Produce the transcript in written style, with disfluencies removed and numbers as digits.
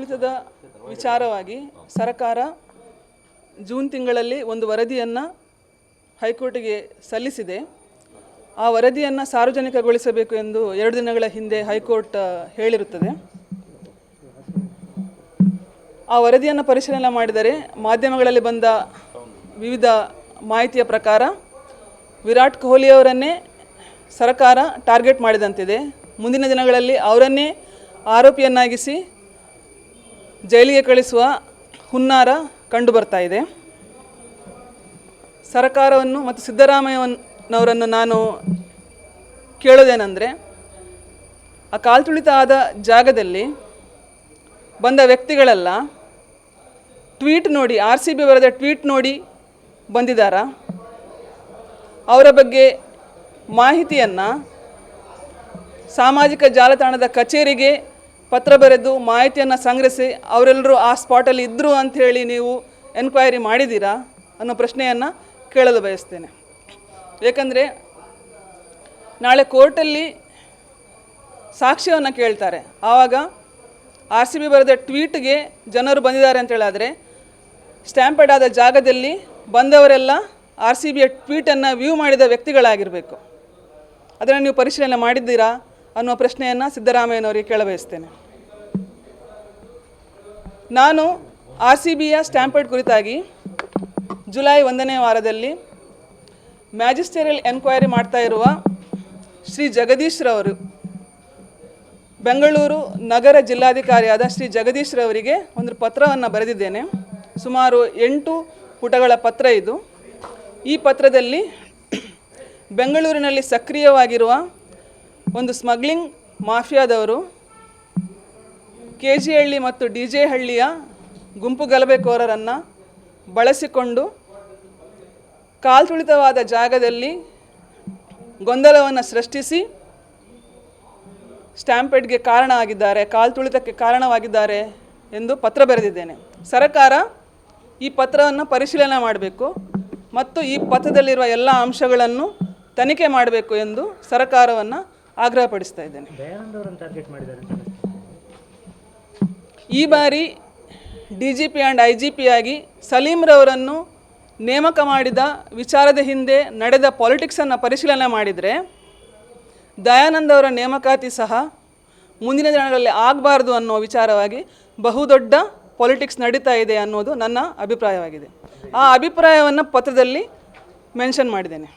ತುಳಿತದ ವಿಚಾರವಾಗಿ ಸರ್ಕಾರ ಜೂನ್ ತಿಂಗಳಲ್ಲಿ ಒಂದು ವರದಿಯನ್ನು ಹೈಕೋರ್ಟಿಗೆ ಸಲ್ಲಿಸಿದೆ. ಆ ವರದಿಯನ್ನು ಸಾರ್ವಜನಿಕಗೊಳಿಸಬೇಕು ಎಂದು 2 ದಿನಗಳ ಹಿಂದೆ ಹೈಕೋರ್ಟ್ ಹೇಳಿರುತ್ತದೆ. ಆ ವರದಿಯನ್ನು ಪರಿಶೀಲನೆ ಮಾಡಿದರೆ ಮಾಧ್ಯಮಗಳಲ್ಲಿ ಬಂದ ವಿವಿಧ ಮಾಹಿತಿಯ ಪ್ರಕಾರ ವಿರಾಟ್ ಕೊಹ್ಲಿಯವರನ್ನೇ ಸರ್ಕಾರ ಟಾರ್ಗೆಟ್ ಮಾಡಿದಂತಿದೆ. ಮುಂದಿನ ದಿನಗಳಲ್ಲಿ ಅವರನ್ನೇ ಆರೋಪಿಯನ್ನಾಗಿಸಿ ಜೈಲಿಗೆ ಕಳಿಸುವ ಹುನ್ನಾರ ಕಂಡುಬರ್ತಾ ಇದೆ. ಸರ್ಕಾರವನ್ನು ಮತ್ತು ಸಿದ್ದರಾಮಯ್ಯನವರನ್ನು ನಾನು ಕೇಳೋದೇನೆಂದರೆ, ಆ ಕಾಲ್ತುಳಿತ ಆದ ಜಾಗದಲ್ಲಿ ಬಂದ ವ್ಯಕ್ತಿಗಳೆಲ್ಲ ಟ್ವೀಟ್ ನೋಡಿ, RCB ಬರೆದ ಟ್ವೀಟ್ ನೋಡಿ ಬಂದಿದ್ದಾರಾ? ಅವರ ಬಗ್ಗೆ ಮಾಹಿತಿಯನ್ನು ಸಾಮಾಜಿಕ ಜಾಲತಾಣದ ಕಚೇರಿಗೆ ಪತ್ರ ಬರೆದು ಮಾಹಿತಿಯನ್ನು ಸಂಗ್ರಹಿಸಿ ಅವರೆಲ್ಲರೂ ಆ ಸ್ಪಾಟಲ್ಲಿ ಇದ್ದರು ಅಂಥೇಳಿ ನೀವು ಎನ್ಕ್ವೈರಿ ಮಾಡಿದ್ದೀರಾ ಅನ್ನೋ ಪ್ರಶ್ನೆಯನ್ನು ಕೇಳಲು ಬಯಸ್ತೇನೆ. ಏಕೆಂದರೆ ನಾಳೆ ಕೋರ್ಟಲ್ಲಿ ಸಾಕ್ಷ್ಯವನ್ನು ಕೇಳ್ತಾರೆ. ಆವಾಗ RCB ಬರೆದ ಟ್ವೀಟ್ಗೆ ಜನರು ಬಂದಿದ್ದಾರೆ ಅಂತೇಳಿದ್ರೆ ಸ್ಟ್ಯಾಂಪೆಡ್ ಆದ ಜಾಗದಲ್ಲಿ ಬಂದವರೆಲ್ಲ RCBಯ ಟ್ವೀಟನ್ನು ವ್ಯೂ ಮಾಡಿದ ವ್ಯಕ್ತಿಗಳಾಗಿರಬೇಕು. ಅದನ್ನು ನೀವು ಪರಿಶೀಲನೆ ಮಾಡಿದ್ದೀರಾ ಅನ್ನುವ ಪ್ರಶ್ನೆಯನ್ನು ಸಿದ್ದರಾಮಯ್ಯನವರಿಗೆ ಕೇಳಬಯಸ್ತೇನೆ. ನಾನು RCBಯ ಸ್ಟ್ಯಾಂಪೆಡ್ ಕುರಿತಾಗಿ ಜುಲೈ 1ನೇ ವಾರದಲ್ಲಿ ಮ್ಯಾಜಿಸ್ಟೇರಿಯಲ್ ಎನ್ಕ್ವೈರಿ ಮಾಡ್ತಾ ಇರುವ ಶ್ರೀ ಜಗದೀಶ್ರವರು, ಬೆಂಗಳೂರು ನಗರ ಜಿಲ್ಲಾಧಿಕಾರಿಯಾದ ಶ್ರೀ ಜಗದೀಶ್ರವರಿಗೆ ಒಂದು ಪತ್ರವನ್ನು ಬರೆದಿದ್ದೇನೆ. ಸುಮಾರು 8 ಪುಟಗಳ ಪತ್ರ ಇದು. ಈ ಪತ್ರದಲ್ಲಿ ಬೆಂಗಳೂರಿನಲ್ಲಿ ಸಕ್ರಿಯವಾಗಿರುವ ಒಂದು ಸ್ಮಗ್ಲಿಂಗ್ ಮಾಫಿಯಾದವರು KG ಹಳ್ಳಿ ಮತ್ತು DJ ಹಳ್ಳಿಯ ಗುಂಪು ಗಲಭೆಕೋರರನ್ನು ಬಳಸಿಕೊಂಡು ಕಾಲ್ತುಳಿತವಾದ ಜಾಗದಲ್ಲಿ ಗೊಂದಲವನ್ನು ಸೃಷ್ಟಿಸಿ ಸ್ಟ್ಯಾಂಪೆಡ್ಗೆ ಕಾರಣ ಆಗಿದ್ದಾರೆ, ಕಾಲ್ತುಳಿತಕ್ಕೆ ಕಾರಣವಾಗಿದ್ದಾರೆ ಎಂದು ಪತ್ರ ಬರೆದಿದ್ದೇನೆ. ಸರ್ಕಾರ ಈ ಪತ್ರವನ್ನು ಪರಿಶೀಲನೆ ಮಾಡಬೇಕು ಮತ್ತು ಈ ಪತ್ರದಲ್ಲಿರುವ ಎಲ್ಲ ಅಂಶಗಳನ್ನು ತನಿಖೆ ಮಾಡಬೇಕು ಎಂದು ಸರ್ಕಾರವನ್ನು ಆಗ್ರಹಪಡಿಸ್ತಾ ಇದ್ದೇನೆ. ಈ ಬಾರಿ DGP ಆ್ಯಂಡ್ IGP ಆಗಿ ಸಲೀಮ್ರವರನ್ನು ನೇಮಕ ಮಾಡಿದ ವಿಚಾರದ ಹಿಂದೆ ನಡೆದ ಪಾಲಿಟಿಕ್ಸನ್ನು ಪರಿಶೀಲನೆ ಮಾಡಿದರೆ ದಯಾನಂದ್ ಅವರ ನೇಮಕಾತಿ ಸಹ ಮುಂದಿನ ದಿನಗಳಲ್ಲಿ ಆಗಬಾರ್ದು ಅನ್ನೋ ವಿಚಾರವಾಗಿ ಬಹುದೊಡ್ಡ ಪಾಲಿಟಿಕ್ಸ್ ನಡೀತಾ ಇದೆ ಅನ್ನೋದು ನನ್ನ ಅಭಿಪ್ರಾಯವಾಗಿದೆ. ಆ ಅಭಿಪ್ರಾಯವನ್ನು ಪತ್ರದಲ್ಲಿ ಮೆನ್ಷನ್ ಮಾಡಿದ್ದೇನೆ.